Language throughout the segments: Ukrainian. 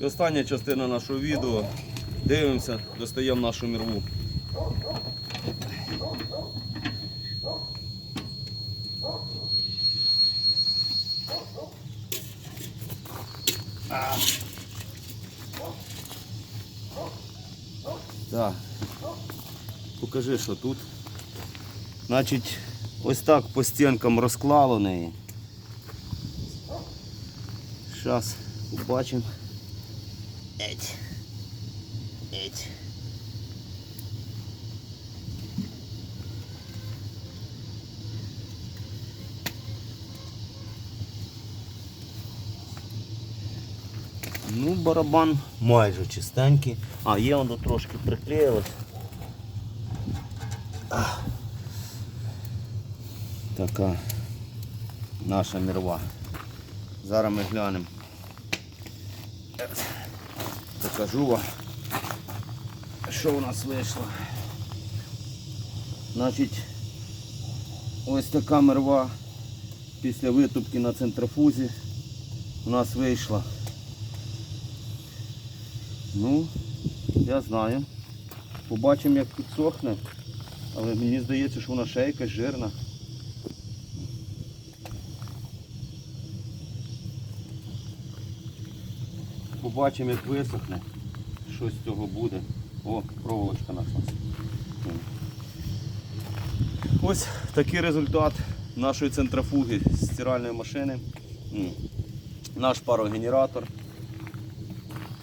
І остання частина нашого відео. Дивимося, достаємо нашу мірву. Так, покажи, що тут. Значить, ось так по стінкам розклало неї. Зараз побачимо. Еть. Еть. Ну, барабан майже чистенький. А, є воно трошки приклеїлось. Така наша мірва. Зараз ми глянемо. Покажу вам, що у нас вийшло. Значить, ось така мірва після витупки на центрофузі у нас вийшла. Ну, я знаю. Побачимо, як підсохне, але мені здається, що вона ще якась жирна. Побачимо, як висохне, що з цього буде. О, проволочка наша. Ось такий результат нашої центрофуги з стиральної машини. Наш парогенератор.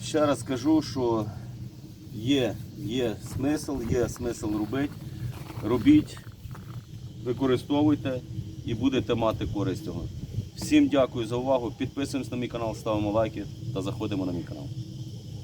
Ще раз скажу, що є смисл робити. Робіть, використовуйте і будете мати користь цього. Всім дякую за увагу. Підписуємось на мій канал, ставимо лайки та заходимо на мій канал.